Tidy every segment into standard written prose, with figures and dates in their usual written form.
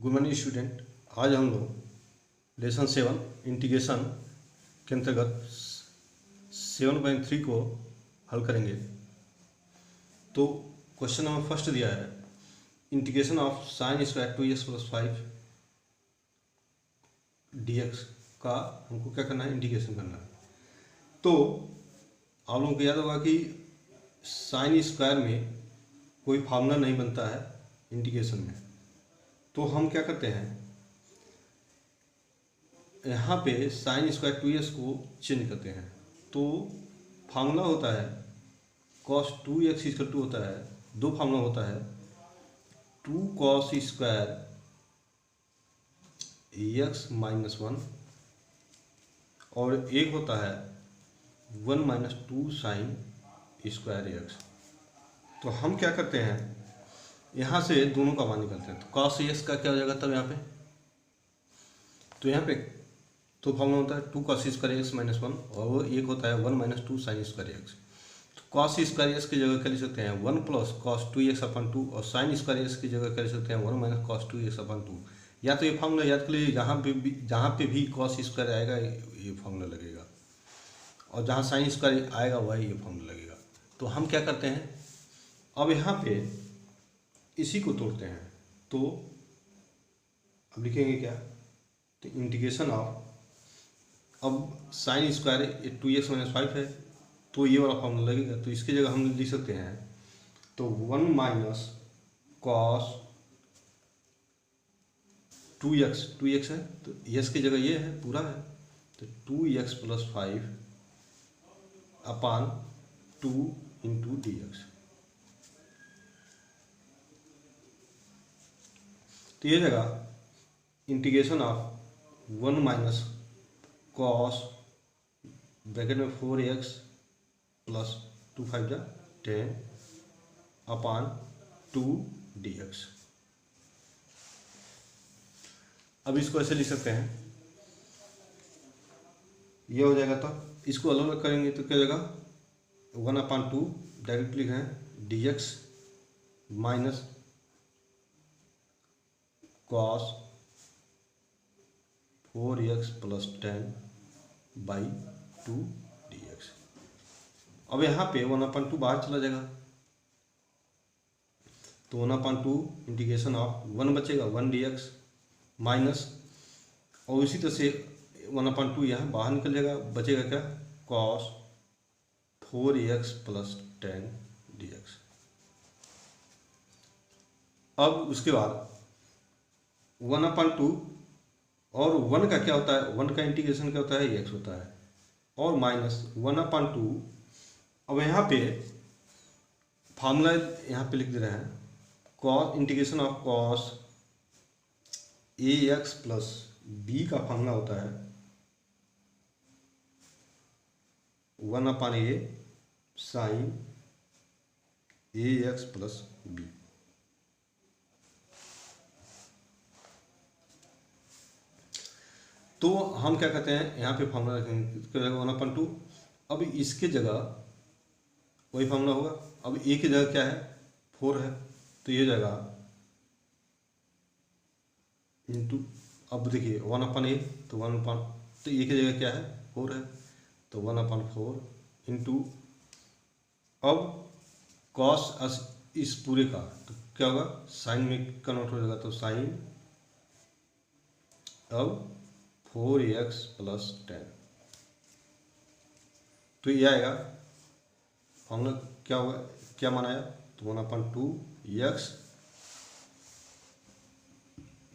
Good morning student. आज हम लोग लेसन 7 इंटीग्रेशन के अंतर्गत 7.3 को हल करेंगे। तो क्वेश्चन नंबर फर्स्ट दिया है integration of sine square 2x plus 5 dx का हमको क्या करना है, इंटीग्रेशन करना है। तो आप लोगों को याद होगा कि साइन स्क्वायर में कोई फार्मूला नहीं बनता है इंटीग्रेशन में। तो हम क्या करते हैं, यहाँ पे साइन स्क्वायर 2x को चेंज करते हैं। तो फार्मूला होता है cos 2x इक्वल टू होता है, दो फार्मूला होता है 2 cos स्क्वायर x माइनस 1 और एक होता है 1 माइनस 2 साइन स्क्वायर x। तो हम क्या करते हैं, यहाँ से दोनों का मान निकालते हैं। तो cos x का क्या हो जाएगा तब यहाँ पे, तो यहाँ पे तो फॉर्मूला होता है 2 cos स्क्वायर x माइनस 1 और वो एक होता है 1 माइनस 2 साइन स्क्वायर x। तो cos स्क्वायर x की जगह क्या लिख सकते हैं 1 प्लस cos 2x अपन 2 और साइन स्क्वायर x की जगह क्या लिख सकते हैं 1 माइनस cos 2x अपन 2। या तो ये फॉर्मूला याद कर लीजिए, जहाँ पे भी cos स्क्वायर आएगा ये फॉर्मूला लगेगा और जहाँ साइन स्क्वायर आएगा वही ये फॉर्मूला लगेगा। तो हम क्या करते हैं, अब यहाँ पे इसी को तोड़ते हैं। तो अब लिखेंगे क्या, तो इंटीग्रेशन ऑफ, अब साइन स्क्वायर 2x माइनस 5 है तो ये वाला फॉर्मूला लगेगा। तो इसकी जगह हम लिख सकते हैं तो 1 माइनस कॉस 2x है तो x की जगह ये है पूरा है, तो 2x प्लस 5 अपान 2 इंटू dx। तो ये जगह integration of 1 minus cos bracket में 4x प्लस 2 5 जा 10 अपान 2 dx। अब इसको ऐसे लिख सकते हैं, ये हो जाएगा। तो इसको अलग अलग करेंगे तो क्या हो जाएगा 1 अपान 2 डायरेक्ट लिख रहे हैं dx minus cos 4x plus 10 by 2 dx। अब यहाँ पे 1/2 बाहर चला जाएगा तो 1/2 इंटीग्रेशन ऑफ 1 बचेगा 1 dx माइनस, और इसी तरह से 1/2 यहाँ बाहर निकल जाएगा, बचेगा क्या cos 4x प्लस 10 dx। अब उसके बाद 1/2 और 1 का क्या होता है, 1 का इंटीग्रेशन क्या होता है x होता है, और माइनस 1/2। अब यहाँ पे फार्मूला यहाँ पे लिख दे रहे हैं cos integration of cos ax plus b का फार्मूला होता है 1/a sign ax plus b। तो हम क्या करते हैं, यहाँ पे फार्मूला रखेंगे 1/2। अब इसके जगह वही फार्मूला होगा। अब ए की जगह क्या है 4 है तो ये जगह इंटू, अब देखिए 1/a तो 1 तो ए की जगह क्या है 4 है तो 1/4 इंटू, अब कॉस इस पूरे का तो क्या होगा साइन में कन्वर्ट हो जाएगा तो साइन, अब 4x प्लस 10। तो ये आएगा फॉर्मूला क्या होगा, क्या माना तो 1/2 x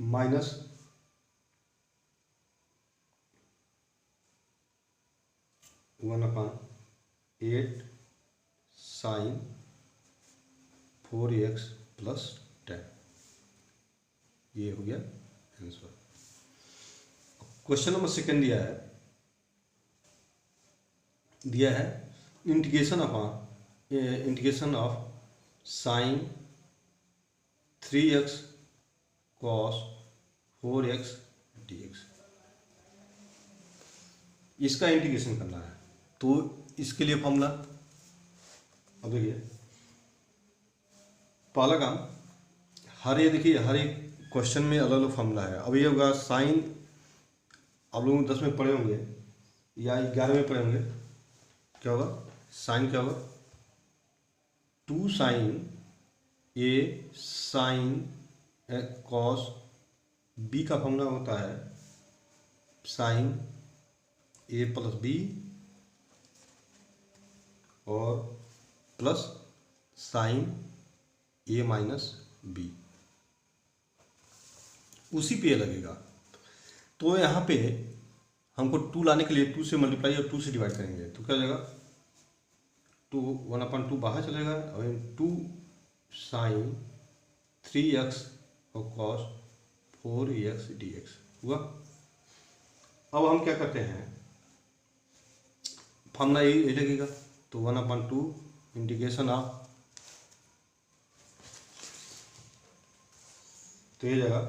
minus 1/8 sign 4x plus 10। ये हो गया आंसर। क्वेश्चन नंबर सेकेंड दिया है integration of sign 3x cos 4x dx। इसका इंटीग्रेशन करना है तो इसके लिए फॉर्मूला, अब देखिए पहला काम, हर एक क्वेश्चन में अलग अलग फॉर्मूला है। अब ये होगा साइन, आप लोग 10 में पढ़े होंगे या 11 में पढ़े होंगे, क्या होगा साइन, क्या होगा 2 साइन ए साइन कॉस बी का फॉर्मूला होता है साइन ए प्लस बी और प्लस साइन ए माइनस बी, उसी पे लगेगा। तो यहाँ पे हमको 2 लाने के लिए 2 से मल्टीप्लाई और 2 से डिवाइड करेंगे तो क्या हो जाएगा 2 1/2 बाहर चलेगा और 2 साइन 3x और कॉस 4x dx हुआ। अब हम क्या करते हैं, फॉर्मूला ये लगेगा तो 1/2 इंटीग्रेशन ऑफ, तो ये जाएगा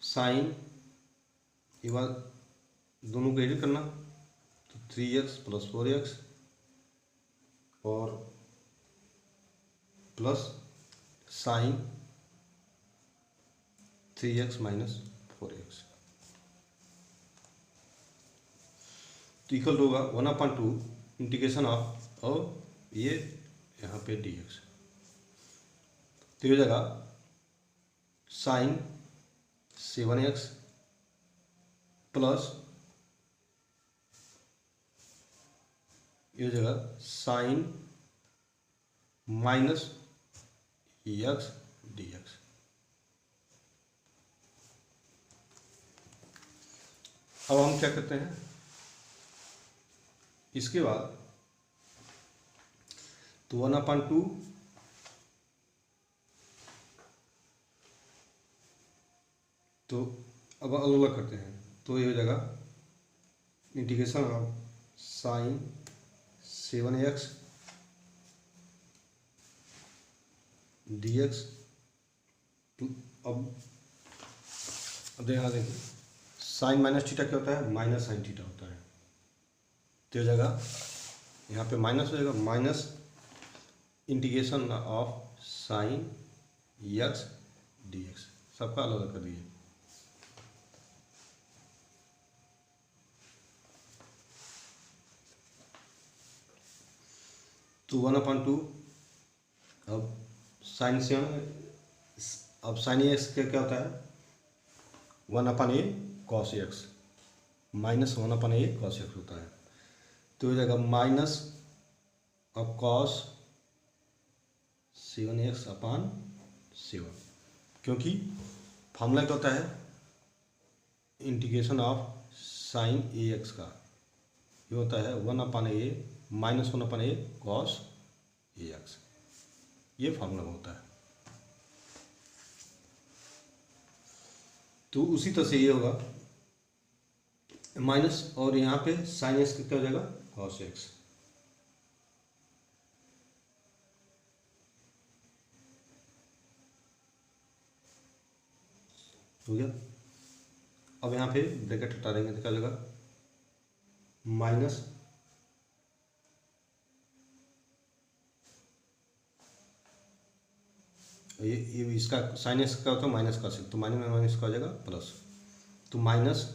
साइन, एक बार दोनों को एडिट करना तो 3x प्लस 4x और plus sign 3x minus 4x, तो इक्वल होगा 1/2 इंटीग्रेशन ऑफ, और ये यहाँ पे dx, तो ये हो जाएगा साइन 7x प्लस ये हो जाएगा साइन माइनस x dx। अब हम क्या करते हैं, इसके बाद तो 1/2 तो अब अलग अलग करते हैं तो ये हो जाएगा integration of sign 7x dx। अब देखिए साइन माइनस थीटा क्या होता है, माइनस साइन थीटा होता है, तो हो जाएगा यहाँ पे माइनस हो जाएगा, minus integration of sign x dx, सबका अलग अलग कर दिए। तो 1/2 अब साइन से, अब साइन एक्स क्या होता है 1/a cos x minus 1/a cos x होता है, तो हो जाएगा माइनस अब कॉस 7x/7, क्योंकि फॉर्मूला क्या होता है integration of sign A x का, ये होता है 1/a minus 1/a cos A x, ये फॉर्मूला होता है। तो उसी तरह से ये होगा माइनस, और यहाँ पे साइन एक्स क्या हो जाएगा कॉस एक्स, हो गया। अब यहाँ पे ब्रैकेट हटा देंगे तो क्या हो जाएगा माइनस ये इसका साइन एक्स का होता है माइनस का सिक्स, तो माइनस में माइनस का हो जाएगा प्लस, तो माइनस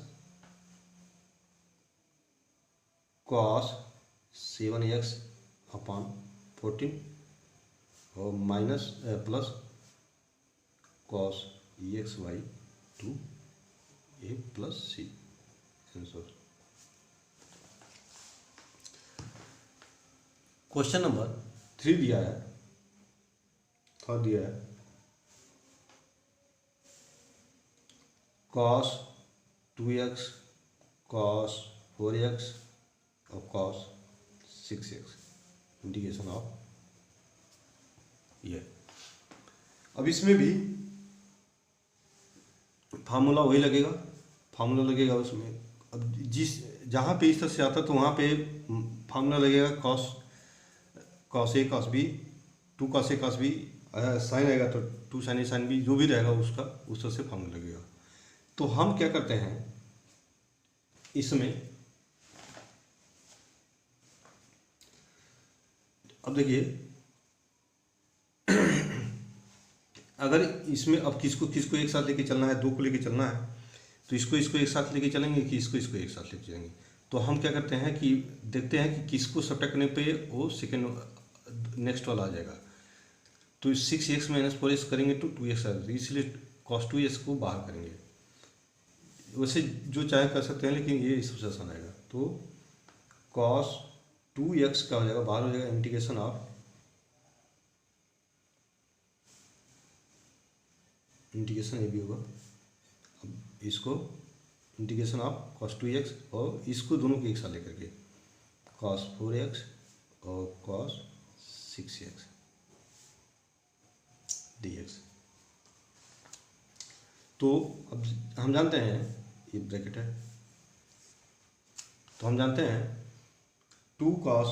कॉस 7x/14 और minus plus cos EX/2a plus c answer. Question number 3 दिया है, थर्ड दिया है cos 2x cos 4x और cos 6x इंटीग्रेशन ऑफ ये। अब इसमें भी फार्मूला वही लगेगा, फार्मूला लगेगा उसमें। अब जिस जहाँ पे इस तरह से आता है तो वहाँ पे फार्मूला लगेगा cos a cos b 2 cos a cos b, sine आएगा तो 2 sin a sin b, जो भी रहेगा उसका उस तरह से फार्मूला लगेगा। तो हम क्या करते हैं इसमें, अब देखिए अगर इसमें अब किसको किसको एक साथ लेके चलना है, दो को लेके चलना है, तो इसको इसको एक साथ लेके चलेंगे कि इसको इसको एक साथ लेके चलेंगे। तो हम क्या करते हैं कि देखते हैं कि किसको सब्ट्रैक्ट करने पे वो सेकेंड नेक्स्ट वाला आ जाएगा। तो 6x माइनस 4x करेंगे तो 2x आएगा, इसलिए cos 2x को बाहर करेंगे। वैसे जो चाहे कर सकते हैं, लेकिन ये सबसे आसान आएगा। तो cos 2x क्या हो जाएगा, बाहर हो जाएगा, इंटीग्रेशन ऑफ इंटीग्रेशन ये भी होगा। अब इसको इंटीग्रेशन ऑफ cos 2x और इसको दोनों को एक साथ लेकर के cos 4x और cos 6x dx। तो अब हम जानते हैं, ये ब्रैकेट है, तो हम जानते हैं 2 cos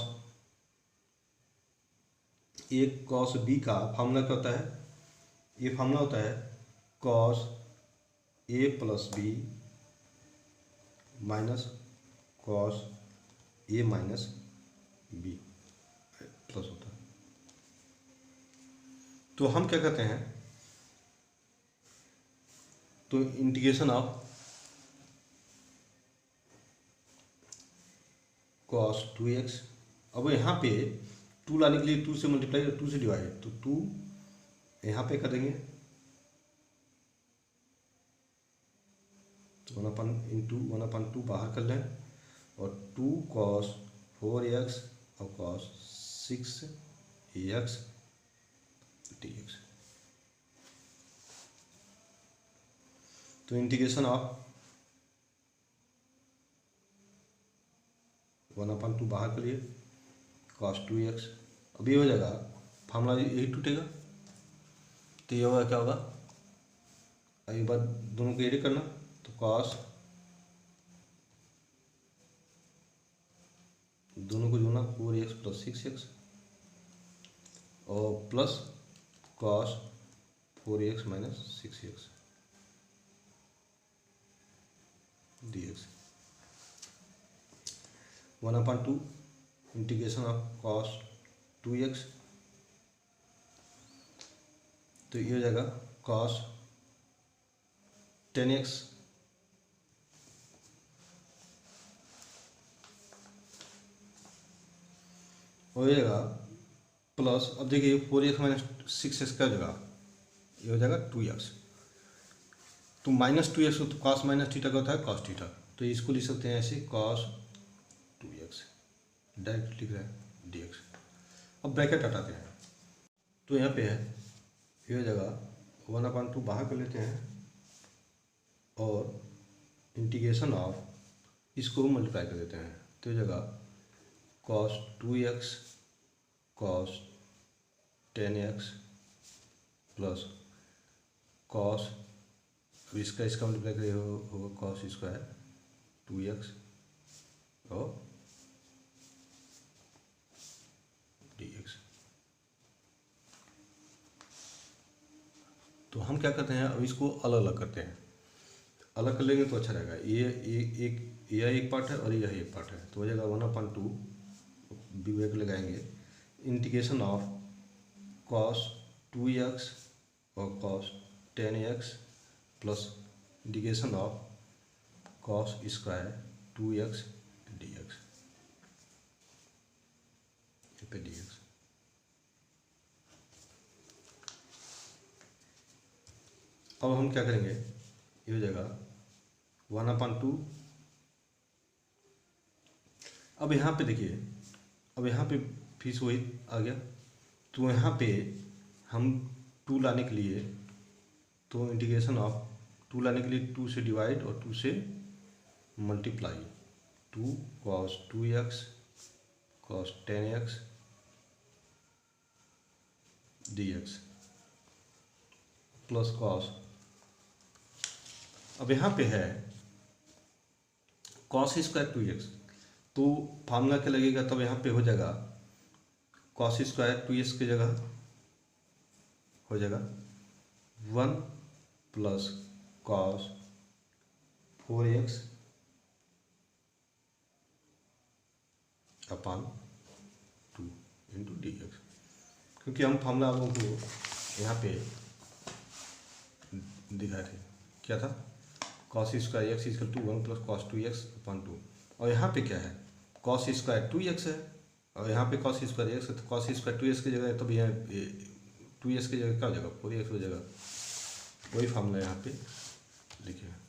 एक cos b का फार्मूला क्या होता है, ये फार्मूला होता है cos a plus B minus cos a minus B plus होता है। तो हम क्या करते हैं, तो इंटीग्रेशन ऑफ cos 2x, अब यहाँ पे 2 लाने के लिए 2 से मल्टीप्लाई और 2 से डिवाइड, तो 2 यहाँ पे कर देंगे, तो 1/2 बाहर कर लें, और 2 cos 4x और cos 6x dx। तो इंटीग्रेशन ऑफ 1/2 बाहर करिए, cos 2x, अब ये हो जाएगा, फार्मूला यही टूटेगा, तो ये होगा क्या होगा, एक बार दोनों को एड करना, तो cos दोनों को जोड़ना 4x प्लस 6x और plus cos 4x minus 6x dx। 1/2 integration of cos 2x, तो ये हो जाएगा cos 10x हो जाएगा प्लस, अब देखिए 4x माइनस 6x का जगह ये हो जाएगा 2x, तो माइनस 2x तो cos माइनस थीटा का होता है cos थीटा, तो इसको लिख सकते हैं ऐसे cos 2x, डायरेक्ट लिख रहे हैं dx। अब ब्रैकेट हटाते हैं, तो यहाँ पे है, ये हो जाएगा 1/2 बाहर कर लेते हैं और इंटीग्रेशन ऑफ इसको मल्टीप्लाई कर देते हैं, तो ये जगह cos 2x cos 10x plus cos, अब इसका मल्टीप्लाई करिए होगा cos स्क्वायर 2x और dx। तो हम क्या करते हैं, अब इसको अलग अलग करते हैं, अलग कर लेंगे तो अच्छा रहेगा। यह एक पार्ट है और यह एक पार्ट है, तो हो जाएगा 1/2 ब्रैकेट लगाएंगे, इंटीग्रेशन ऑफ cos 2x और cos 10x plus integration of cos square 2x dx पे dx। अब हम क्या करेंगे, ये हो जाएगा 1/2, अब यहाँ पे देखिए, अब यहाँ पे फिर से वही आ गया, तो यहाँ पे हम 2 लाने के लिए, तो इंटीग्रेशन ऑफ 2 लाने के लिए 2 से डिवाइड और 2 से multiply, 2 cos 2x cos 10x dx plus cos, अब यहाँ पे है cos स्क्वायर 2x, तो फार्मूला क्या लगेगा, तब यहाँ पे हो जाएगा cos स्क्वायर 2x की जगह हो जाएगा 1 प्लस cos 4x अपान 2 इंटू dx, क्योंकि हम फार्मूला को यहाँ पे दिखाए थे, क्या था, cos square X equal to 1 plus cos 2x upon 2। और यहाँ पे क्या है, कॉस स्क्वायर 2x है और यहाँ पे कॉस स्क्वायर x है, तो कॉस स्क्वायर 2x की जगह तो भैया 2x की जगह क्या हो जाएगा, 4x हो जाएगा। वही फार्मूला यहाँ पे लिखे हैं।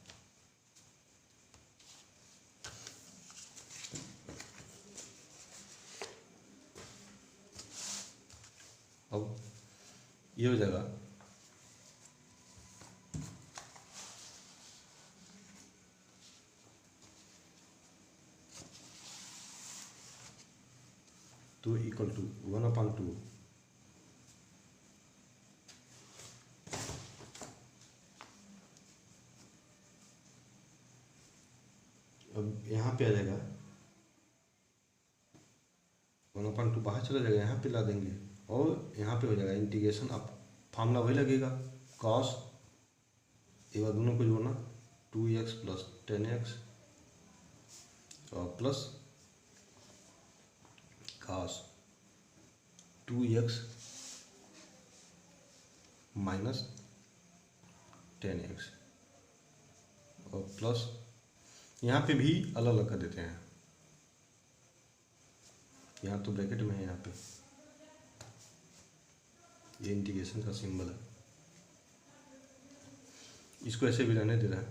अब ये हो जाएगा तो इक्वल टू 1/2 अब यहाँ पे आ जाएगा 1/2 बाहर चला जाएगा, यहाँ पे ला देंगे और यहाँ पे हो जाएगा इंटीग्रेशन। अब फार्मूला वही लगेगा, कॉस एक बार दोनों को जोड़ना 2x प्लस 10x और plus cos 2x minus 10x और प्लस यहाँ पे भी अलग अलग कर देते हैं, यहाँ तो ब्रैकेट में है, यहाँ पे ये इंटीग्रेशन का सिंबल है, इसको ऐसे भी रहने दे रहा है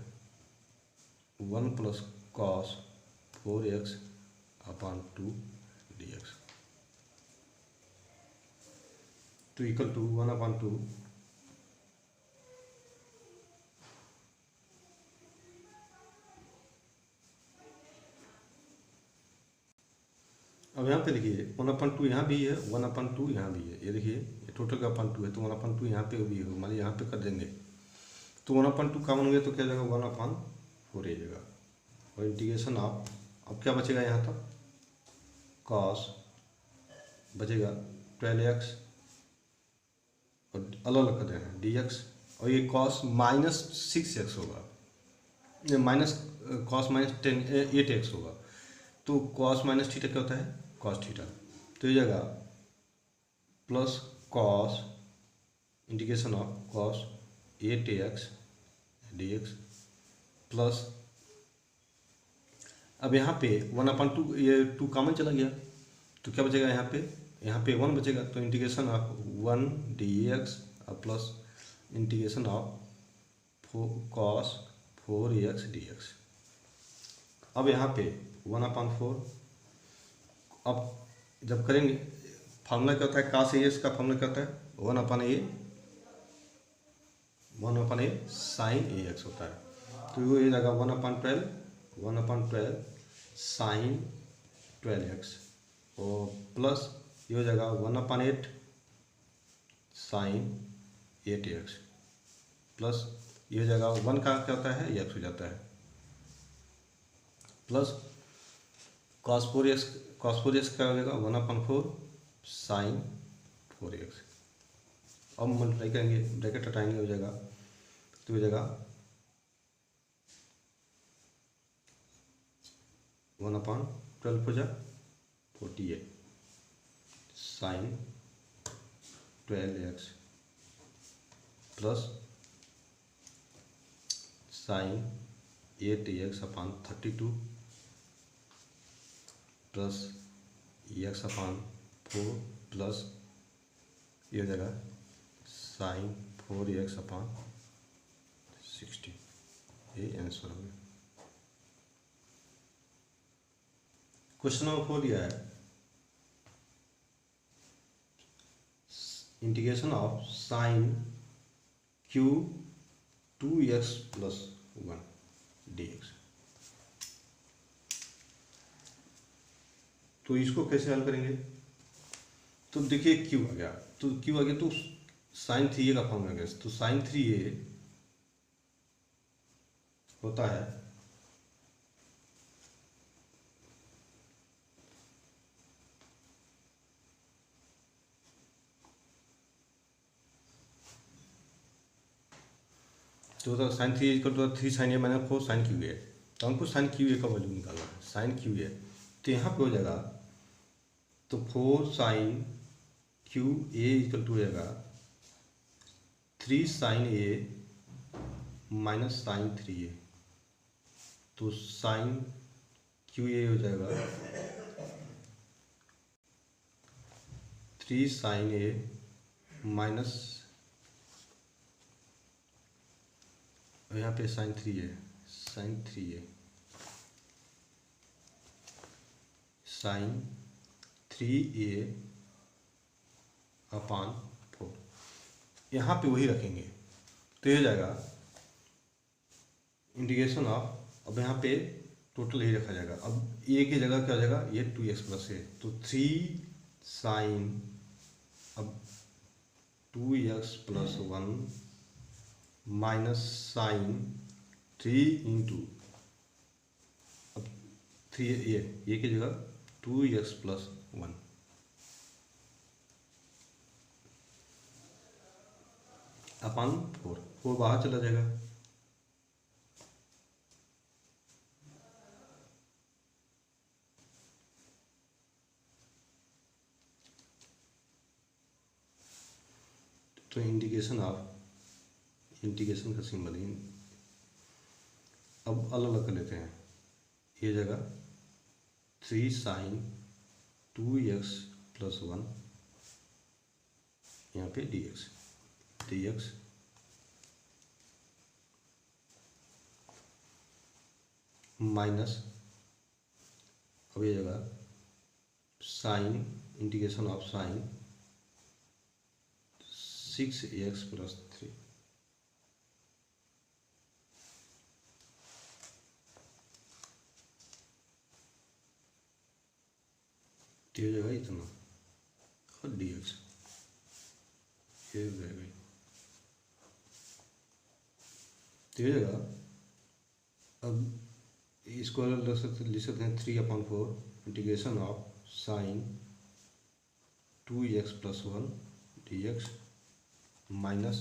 1 plus cos 4x upon 2 dx तो इक्वल टू 1/2 अब यहाँ पे देखिए 1/2 यहाँ भी है, 1/2 यहाँ भी है, ये देखिए ये टोटल का 1/2 है, तो 1/2 यहाँ पे भी है, मान लीजिए यहाँ पे कर देंगे तो 1/2 कॉमन हो गया तो क्या जाएगा 1/4 रह जाएगा। और इंटीग्रेशन आप अब क्या बचेगा यहाँ तक, कॉस बचेगा 12x और अलग अलग कर देना dx और ये कॉस माइनस 6x होगा, ये माइनस कॉस माइनस 8x होगा। तो कॉस माइनस थीटा क्या होता है, कॉस थीटा, तो ये जगह plus cos integration of cos 8x dx plus अब यहाँ पे 1/2 ये 2 कॉमन चला गया तो क्या बचेगा यहाँ पे 1 बचेगा, तो integration of 1 dx plus integration of cos 4x dx। अब यहाँ पे 1/4 अब जब करेंगे फार्मूला क्या होता है, cos AX का फार्मूला क्या होता है 1/a sin AX होता है, तो वो ये जाएगा 1/12 sin 12x और प्लस ये हो जाएगा 1/8 sin 8x प्लस ये हो जाएगा 1 का क्या होता है x हो जाता है प्लस cos 4x क्या हो जाएगा 1/4 sin 4x। अब मल्टीप्लाई करेंगे ब्रैकेट हटाएंगे हो जाएगा तो हो जाएगा 1/12 हो जा 48 sin 12x plus sin 8x upon 32 plus x upon 4 plus ये हो जाएगा sin 4x अपॉन 60, ये आंसर हो गया। क्वेश्चन नंबर 4 दिया है integration of sin q 2x plus 1 dx, तो इसको कैसे हल करेंगे, तो देखिए q आ गया तो sin 3a का फॉर्म आ गया, तो sin 3a होता है तो sin 3 equal to 3 sin a minus 4 sin q a, तो हमको sin q a का वैल्यू निकालना है sin q a, तो यहाँ पे हो जाएगा तो 4 sin q a equal to हो जाएगा 3 sin a minus sign 3a, तो साइन QA हो जाएगा 3 साइन A माइनस, यहाँ पे sign 3a, sign 3a sign 3a अपान 4, यहाँ पे वही रखेंगे तो ये हो जाएगा इंटीग्रेशन ऑफ, अब यहाँ पे टोटल यही रखा जाएगा। अब ए की जगह क्या हो जाएगा, ये 2x प्लस ए, तो 3 साइन, अब 2x plus 1 minus sign 3 into, अब 3 ये की जगह 2x प्लस 1 अपान 4 बाहर चला जाएगा। तो इंटीग्रेशन ऑफ, इंटीग्रेशन का सिंबल ही अब अलग अलग कर लेते हैं। ये जगह 3 साइन 2x प्लस 1, यहाँ पे dx माइनस, अब ये जगह sine, integration of sine 6x plus 3, ये हो जाएगा इतना, और dx ये हो जाएगा, तो ये जगह अब इसको लिख सकते हैं 3/4 integration of sign 2x plus 1 dx minus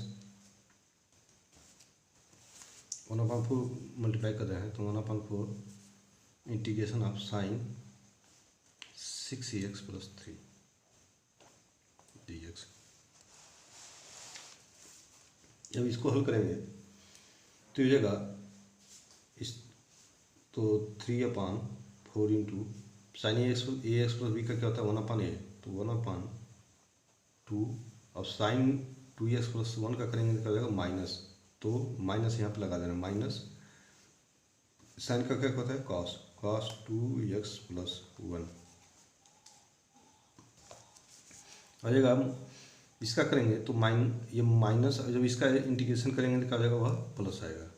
1/4 multiply कर रहे हैं तो 1/4 integration of sine 6x plus 3 dx। जब इसको हल करेंगे तो ये जगह इस, तो 3/4 इंटू साइन ए एक्स प्लस बी का क्या होता है 1/a, तो 1/2, अब साइन 2x प्लस 1 का करेंगे तो क्या हो जाएगा माइनस, तो माइनस यहाँ पे लगा देना, माइनस साइन का क्या होता है cos 2x प्लस 1 आ जाएगा। इसका करेंगे तो ये माइनस, जब इसका इंटीग्रेशन करेंगे तो क्या हो जाएगा, वह प्लस आएगा,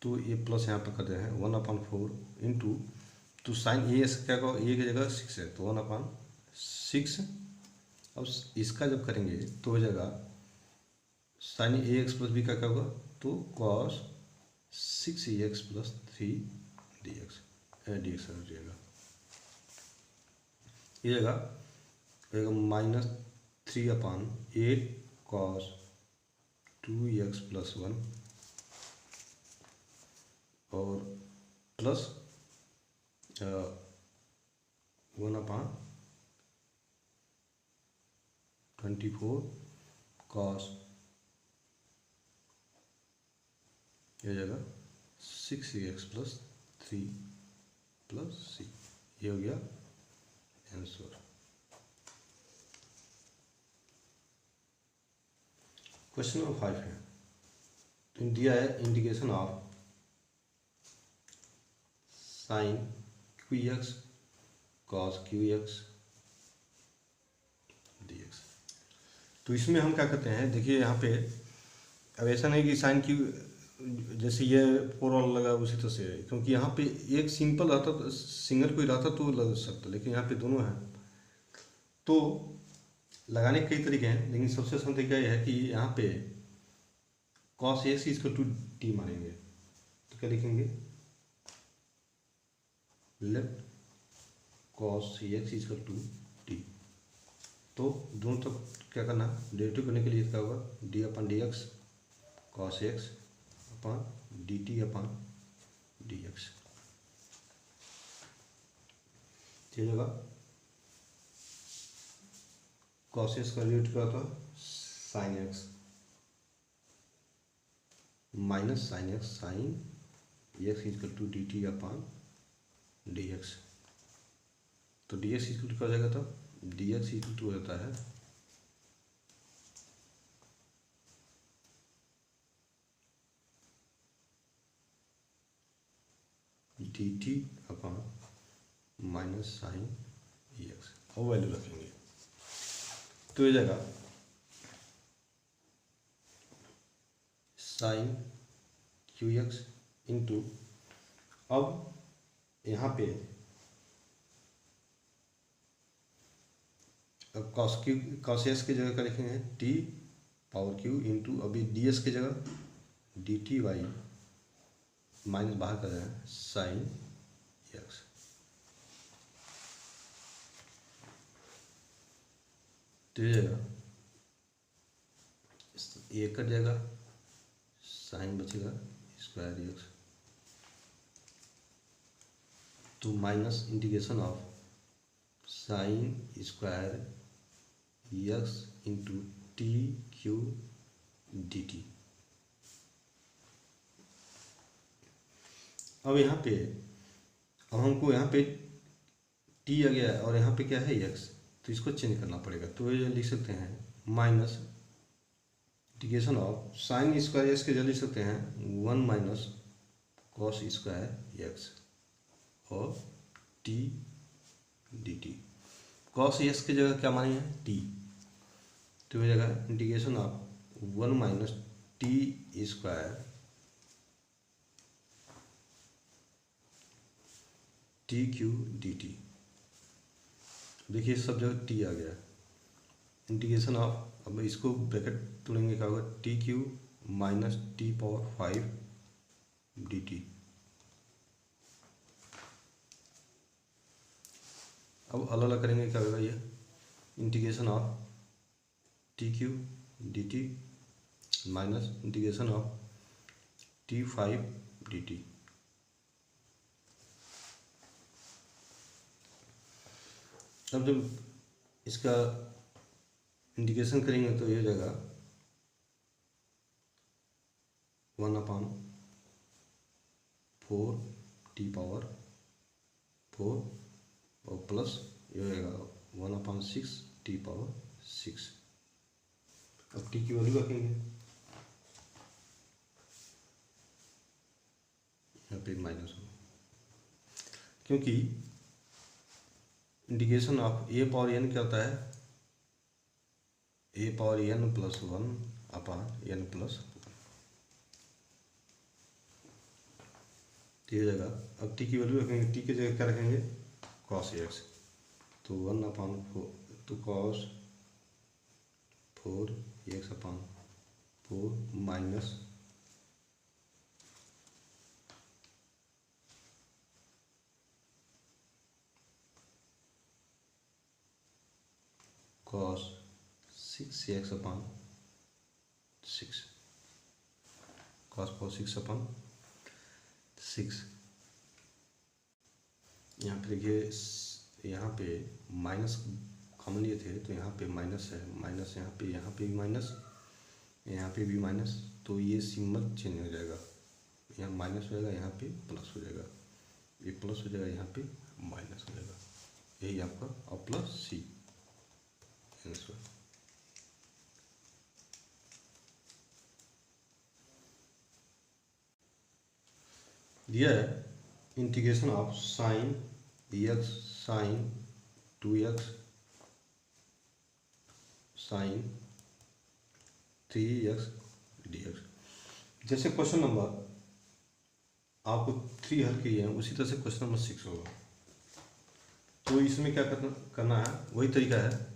तो ये प्लस यहाँ पर कर रहे हैं 1/4 इंटू, तो साइन ए क्या होगा, ए की जगह 6 है तो 1/6, अब इसका जब करेंगे तो हो जाएगा साइन ए एक्स प्लस बी का क्या होगा, तो cos 6x प्लस 3 dx हो जाएगा। ये जगह माइनस 3/8 cos 2x प्लस 1 और प्लस 1/24 cos, ये जगह 6x प्लस 3 प्लस c, ये हो गया आंसर। क्वेश्चन नंबर 5 है, तो दिया है integration of sign QX cos QX dx। तो इसमें हम क्या करते हैं, देखिए यहाँ पे अब ऐसा नहीं कि साइन क्यू जैसे ये 4 वाला लगा उसी तरह से है, क्योंकि यहाँ पे एक सिंपल रहता, सिंगल कोई रहता तो लग सकता, लेकिन यहाँ पे दोनों हैं तो लगाने के कई तरीके हैं, लेकिन सबसे आसान तरीका यह है कि यहाँ पे cos x equal to T मानेंगे, तो क्या लिखेंगे, left cos x equal to T, तो दोनों तक क्या करना, डेरिवेटिव करने के लिए क्या होगा, d/dx cos x upon dt/dx, ठीक होगा। cos x का डेरिवेटिव क्या होता है sin x minus sine X equal to D T upon D X. तो डी एक्स इक्वल टू क्या हो जाएगा, तो डी एक्स इक्वल टू हो जाता है D T upon minus sine x, और वैल्यू रखेंगे तो ये जाएगा साइन क्यू एक्स इंटू, अब यहाँ पे अब कॉस एस की जगह क्या लिखेंगे, टी पावर क्यू इंटू, अभी डी एस की जगह डी टी वाई माइनस बाहर कर रहे हैं साइन एक्स। तो ये जाएगा, ये कट जाएगा, साइन बचेगा स्क्वायर एक्स, तो minus integration of sine square x into T Q D T. अब यहाँ पे, अब हमको यहाँ पे टी आ गया है और यहाँ पे क्या है एक्स, तो इसको चेंज करना पड़ेगा। तो ये लिख सकते हैं minus integration of sine square x के जगह लिख सकते हैं 1 माइनस कॉस स्क्वायर एक्स और T D T. Cos x की जगह क्या मानी है, टी, तो ये जगह integration of 1 minus T square T Q D T. देखिए सब जगह टी आ गया, इंटीग्रेशन ऑफ, अब इसको ब्रैकेट तोड़ेंगे क्या होगा, T Q minus T power 5 D T. अब अलग अलग करेंगे क्या होगा, ये integration of T Q D T minus integration of T 5 D T. अब जब इसका इंटीग्रेशन करेंगे तो ये हो जाएगा 1/4 टी पावर 4 और प्लस ये हो जाएगा 1/6 टी पावर 6। अब टी की वैल्यू रखेंगे, यहाँ पे माइनस हो, क्योंकि integration of a power n क्या होता है, a power n plus 1 upon n plus 1। ठीक है जाएगा। अब टी की वैल्यू रखेंगे, टी की जगह क्या रखेंगे, कॉस एक्स, तो 1/4, तो cos 4 x upon 4 minus cos 6 x upon 6, cos 6 upon 6। यहाँ पे देखिए, यहाँ पे माइनस कॉमन लिए थे तो यहाँ पे माइनस है, माइनस यहाँ पे भी माइनस, यहाँ पे भी माइनस, तो ये सिंबल चेंज हो जाएगा, यहाँ माइनस हो जाएगा, यहाँ पे प्लस हो जाएगा, ये प्लस हो जाएगा, यहाँ पे माइनस हो जाएगा, यही आपका और प्लस सी आंसर। दिया है integration of sine X sine 2x sine 3x dx। जैसे क्वेश्चन नंबर आपको 3 हल किए हैं उसी तरह से क्वेश्चन नंबर 6 होगा। तो इसमें क्या करना है, वही तरीका है,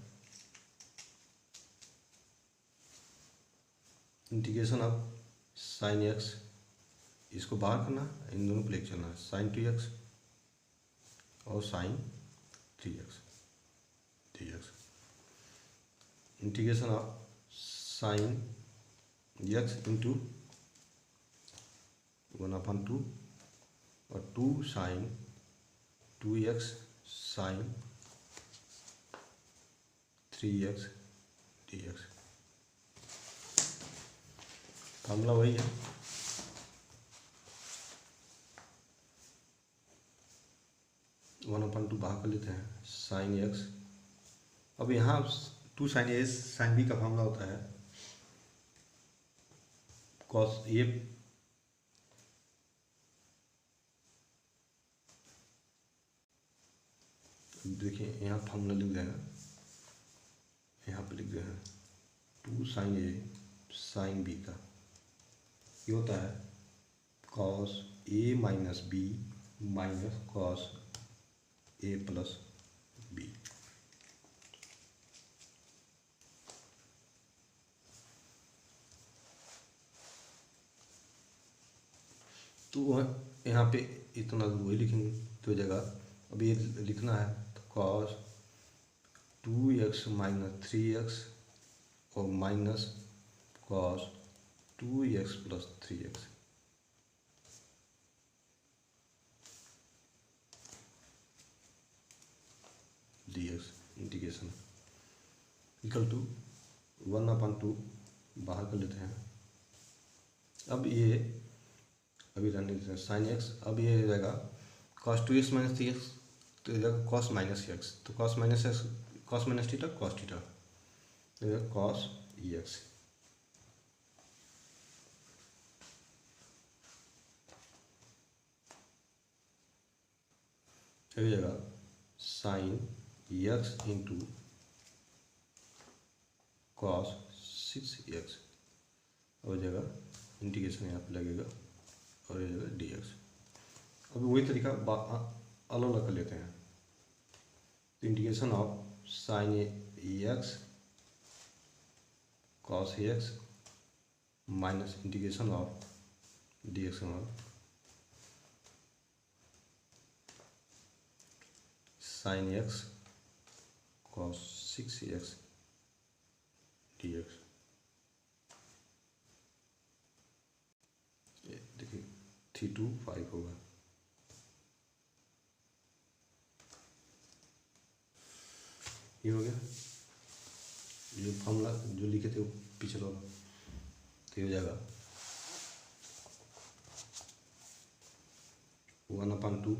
इंटीग्रेशन ऑफ साइन एक्स, इसको बाहर करना है, इन दोनों को लेकर चलना है, साइन 2x और sine 3x dx। Integration of sine X into 1/2 और 2 sign 2x sine 3x dx। Formula वही है। 1/2 बाहर कर लेते हैं, साइन एक्स। अब यहाँ 2 साइन ए साइन बी का फॉर्मूला होता है कॉस ए, देखिए यहाँ फॉर्मूला लिख देना, यहाँ पे लिख दे हैं 2 साइन ए साइन बी का, ये होता है cos A minus B minus cos A plus B. तो यहाँ पे इतना वही लिखेंगे तो जगह अब ये लिखना है तो कॉस 2x माइनस 3x और minus cos 2x plus 3x। dx integration equal to 1/2 बाहर कर लेते हैं। अब ये अभी रहने देते हैं साइन एक्स। अब ये हो जाएगा कॉस 2x माइनस 3x, तो हो जाएगा कॉस माइनस एक्स, तो cos minus x cos minus theta cos theta, तो हो जाएगा कॉस ई एक्स। हो जाएगा sign X into cos 6x, हो जाएगा इंटीग्रेशन यहाँ पे लगेगा और ये जाएगा डी एक्स। अब वही तरीका अलग अलग कर लेते हैं, तो integration of sine x cos x minus integration of D x sine x cos 6x D x. देखिए 325 होगा। ये हो गया, ये फॉर्मूला जो लिखे थे पिछले वाला, तो ये हो जाएगा 1/2।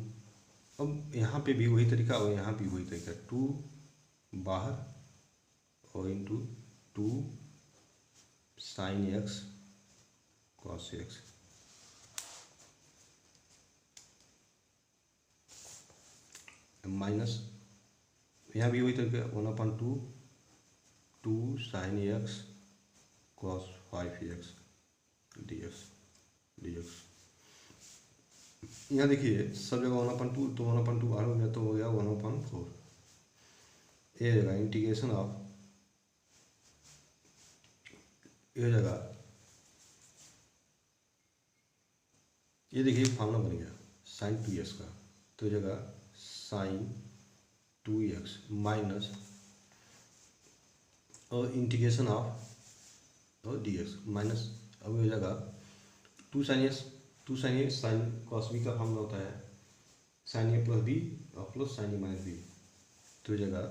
अब यहाँ पे भी वही तरीका और यहाँ भी वही तरीका, 2 बाहर और into 2 sine x cos x. Minus यहाँ भी वही तरीका 1/2 2 sine x cos 5x D x. यहाँ देखिए सब जगह 1/2, तो 1/2 बाहर हो गया तो हो गया 1/4। ये जगह इंटीग्रेशन ऑफ, ये जगह ये देखिए फॉर्मूला बन गया साइन 2x का, तो जगह साइन 2x माइनस और इंटीग्रेशन ऑफ और डी एक्स माइनस, अब हो जाएगा 2 साइन ए साइन कॉस बी का फॉर्मूला होता है साइन ए प्लस बी और प्लस साइन ए माइनस बी, तो हो जाएगा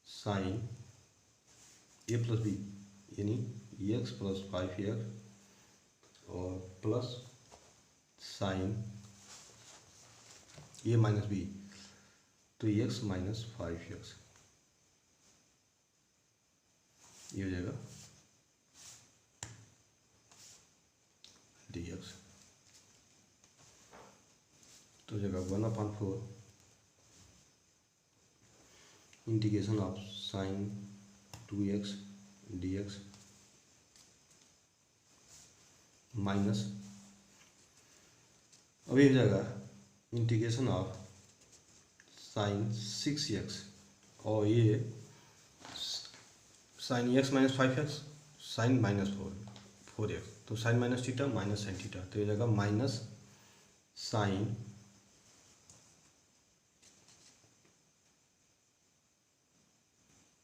साइन ए प्लस बी यानी एक्स प्लस 5x और प्लस साइन ए माइनस बी, तो एक्स माइनस 5x, ये हो जाएगा डी एक्स। तो जगह 1/4 integration of sign 2x D X minus, अभी हो जाएगा इंटीग्रेशन ऑफ साइन 6x और ये sine X minus 5x sine minus 4x, तो sine minus theta minus sine theta, तो ये जगह माइनस साइन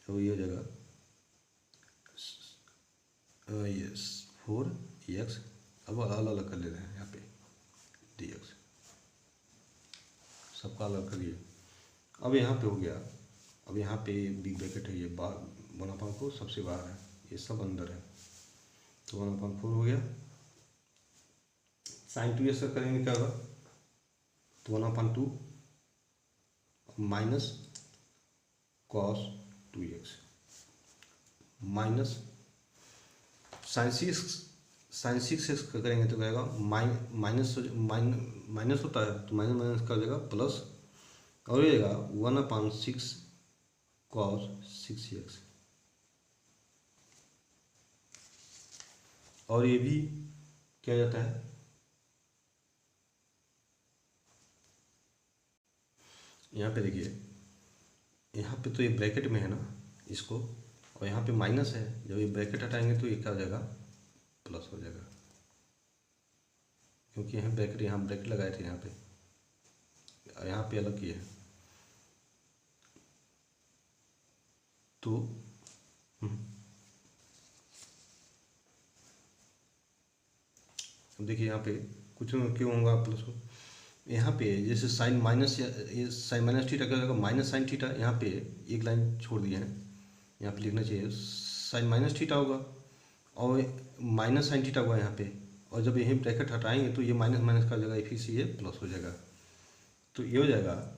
तो ये जगह ये 4x। अब अलग अलग कर लेते हैं यहाँ पे डी एक्स, सबका अलग करिए। अब यहाँ पे हो गया, अब यहाँ पे बिग ब्रैकेट है, ये 1/4 सबसे बाहर है, ये सब अंदर है, तो 1/4 हो गया। साइन 2x का करेंगे क्या होगा, तो 1/2 minus cos 2x minus sine six x करेंगे तो क्या आएगा माइनस होता है तो माइनस माइनस कर देगा प्लस और ये जाएगा 1/6 कॉस 6x और ये भी क्या जाता है यहाँ पे देखिए, यहाँ पे तो ये ब्रैकेट में है ना इसको, और यहाँ पे माइनस है, जब ये ब्रैकेट हटाएंगे तो ये क्या हो जाएगा प्लस हो जाएगा, क्योंकि यहाँ ब्रैकेट लगाए थे यहाँ पे अलग किए हैं तो अब देखिए यहाँ पे कुछ क्यों होगा प्लस हो, यहाँ पे जैसे साइन माइनस ये साइन माइनस थीटा क्या हो जाएगा माइनस साइन थीटा, यहाँ पे एक लाइन छोड़ दिए हैं, यहाँ पे लिखना चाहिए साइन माइनस थीटा होगा और माइनस साइन थीटा हुआ यहाँ पे, और जब यही ब्रैकेट हटाएंगे तो ये माइनस माइनस का जगह फिर से ये प्लस हो जाएगा, तो ये हो जाएगा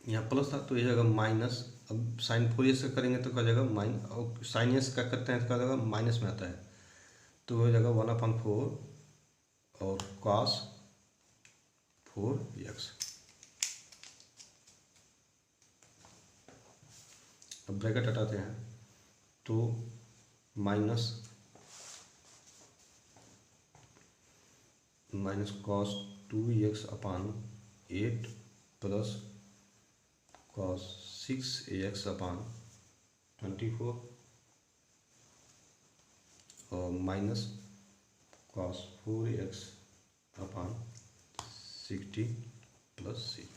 यहाँ प्लस था तो ये जाएगा माइनस, अब साइन 4x का करेंगे तो क्या जाएगा माइन, और साइन एस का करते हैं तो क्या जाएगा माइनस में आता है तो हो जाएगा 1/4 और कॉस 4x। अब ब्रैकेट हटाते हैं तो minus cos 2x/8 plus cos 6x/24 और माइनस कॉस 4x/60 + 6।